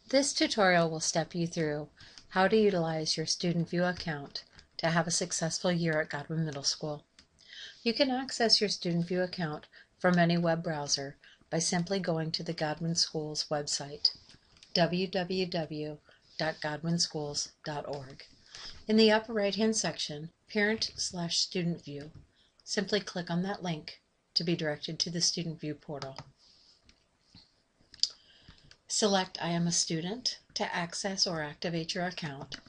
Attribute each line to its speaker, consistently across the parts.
Speaker 1: This tutorial will step you through how to utilize your StudentVue account to have a successful year at Godwin Middle School. You can access your StudentVue account from any web browser by simply going to the Godwin Schools website, www.godwinschools.org. In the upper right-hand section, Parent/StudentVue, simply click on that link to be directed to the StudentVue portal. Select I am a student to access or activate your account.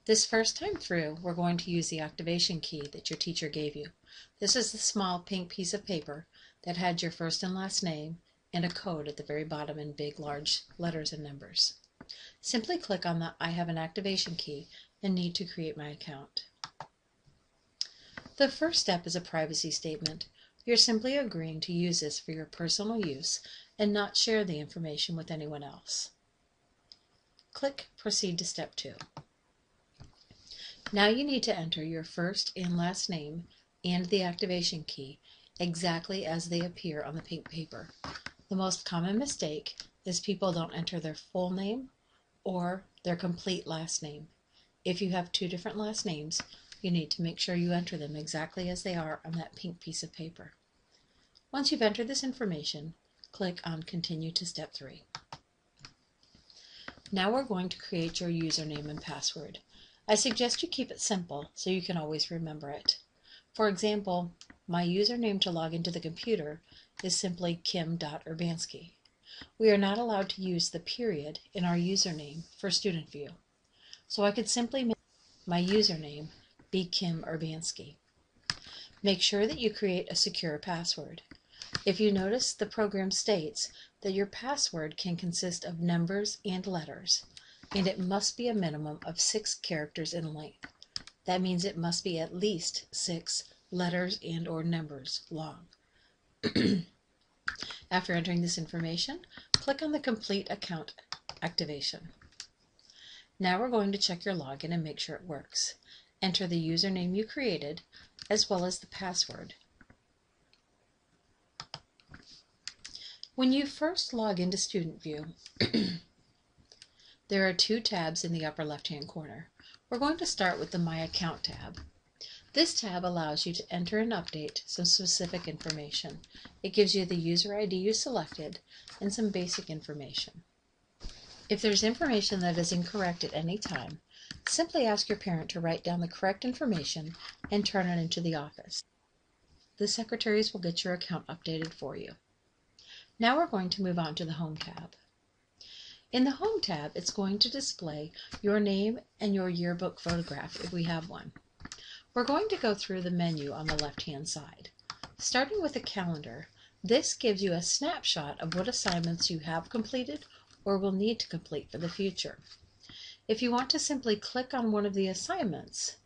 Speaker 1: This first time through, we're going to use the activation key that your teacher gave you. This is the small pink piece of paper that had your first and last name and a code at the very bottom in big, large letters and numbers. Simply click on the I have an activation key and need to create my account. The first step is a privacy statement. You're simply agreeing to use this for your personal use and not share the information with anyone else. Click Proceed to Step 2. Now you need to enter your first and last name and the activation key exactly as they appear on the pink paper. The most common mistake is people don't enter their full name or their complete last name. If you have two different last names, you need to make sure you enter them exactly as they are on that pink piece of paper. Once you've entered this information, click on Continue to Step 3. Now we're going to create your username and password. I suggest you keep it simple so you can always remember it. For example, my username to log into the computer is simply kim.urbanski. We are not allowed to use the period in our username for StudentVue, so I could simply make my username be Kim Urbanski. Make sure that you create a secure password. If you notice, the program states that your password can consist of numbers and letters, and it must be a minimum of 6 characters in length. That means it must be at least 6 letters and or numbers long. After entering this information, click on the Complete Account Activation. Now we're going to check your login and make sure it works. Enter the username you created as well as the password. When you first log into StudentVue, there are 2 tabs in the upper left-hand corner. We're going to start with the My Account tab. This tab allows you to enter and update some specific information. It gives you the user ID you selected and some basic information. If there's information that is incorrect at any time, simply ask your parent to write down the correct information and turn it into the office. The secretaries will get your account updated for you. Now we're going to move on to the Home tab. In the Home tab, it's going to display your name and your yearbook photograph if we have one. We're going to go through the menu on the left-hand side. Starting with the calendar, this gives you a snapshot of what assignments you have completed or will need to complete for the future. If you want to simply click on one of the assignments,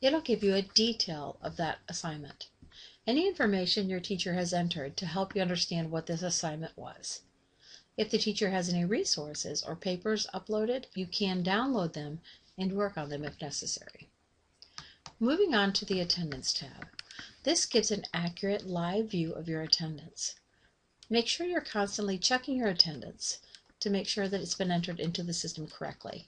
Speaker 1: it'll give you a detail of that assignment. Any information your teacher has entered to help you understand what this assignment was. If the teacher has any resources or papers uploaded, you can download them and work on them if necessary. Moving on to the Attendance tab. This gives an accurate live view of your attendance. Make sure you're constantly checking your attendance to make sure that it's been entered into the system correctly.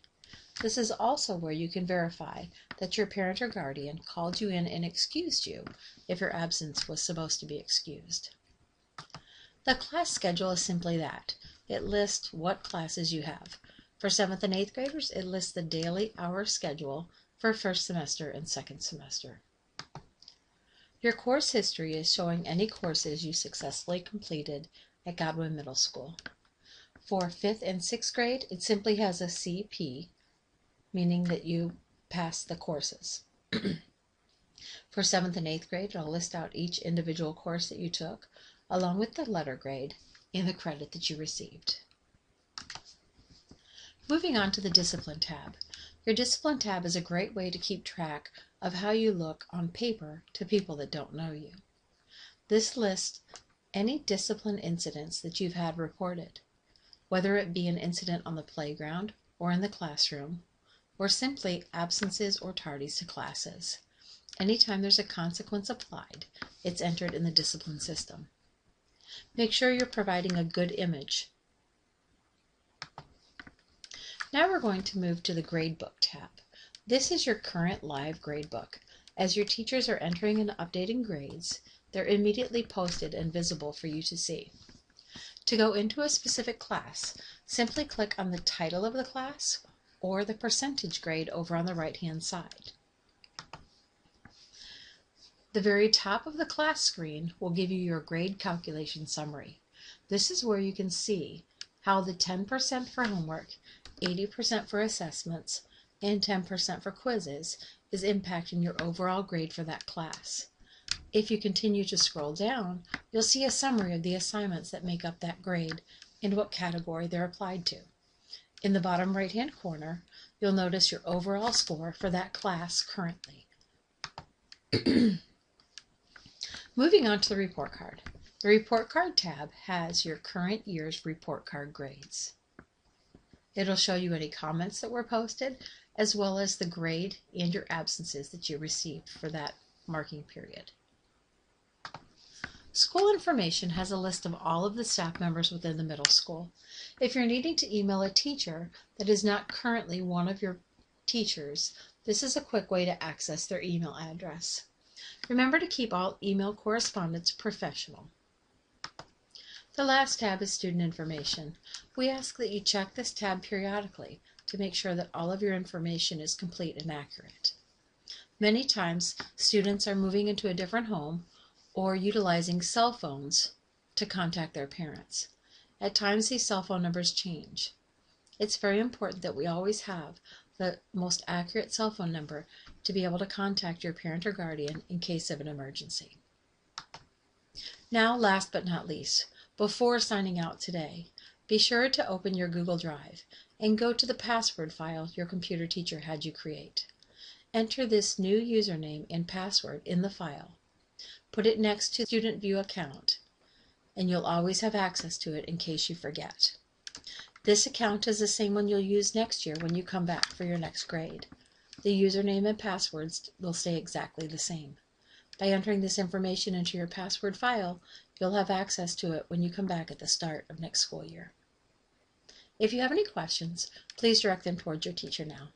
Speaker 1: This is also where you can verify that your parent or guardian called you in and excused you if your absence was supposed to be excused. The class schedule is simply that. It lists what classes you have. For 7th and 8th graders, it lists the daily hour schedule for first semester and second semester. Your course history is showing any courses you successfully completed at Godwin Middle School. For 5th and 6th grade, it simply has a CP, meaning that you passed the courses. For 7th and 8th grade, it'll list out each individual course that you took, along with the letter grade and the credit that you received. Moving on to the Discipline tab. Your Discipline tab is a great way to keep track of how you look on paper to people that don't know you. This lists any discipline incidents that you've had reported, whether it be an incident on the playground or in the classroom, or simply absences or tardies to classes. Anytime there's a consequence applied, it's entered in the discipline system. Make sure you're providing a good image Now we're going to move to the Gradebook tab. This is your current live gradebook. As your teachers are entering and updating grades, they're immediately posted and visible for you to see. To go into a specific class, simply click on the title of the class or the percentage grade over on the right-hand side. The very top of the class screen will give you your grade calculation summary. This is where you can see how the 10% for homework, 80% for assessments, and 10% for quizzes is impacting your overall grade for that class. If you continue to scroll down, you'll see a summary of the assignments that make up that grade and what category they're applied to. In the bottom right-hand corner, you'll notice your overall score for that class currently. Moving on to the report card. The report card tab has your current year's report card grades. It'll show you any comments that were posted, as well as the grade and your absences that you received for that marking period. School information has a list of all of the staff members within the middle school. If you're needing to email a teacher that is not currently one of your teachers, this is a quick way to access their email address. Remember to keep all email correspondence professional. The last tab is student information. We ask that you check this tab periodically to make sure that all of your information is complete and accurate. Many times, students are moving into a different home or utilizing cell phones to contact their parents. At times, these cell phone numbers change. It's very important that we always have the most accurate cell phone number to be able to contact your parent or guardian in case of an emergency. Now, last but not least, before signing out today, be sure to open your Google Drive and go to the password file your computer teacher had you create. Enter this new username and password in the file. Put it next to StudentVue account, and you'll always have access to it in case you forget. This account is the same one you'll use next year when you come back for your next grade. The username and passwords will stay exactly the same. By entering this information into your password file, you'll have access to it when you come back at the start of next school year. If you have any questions, please direct them towards your teacher now.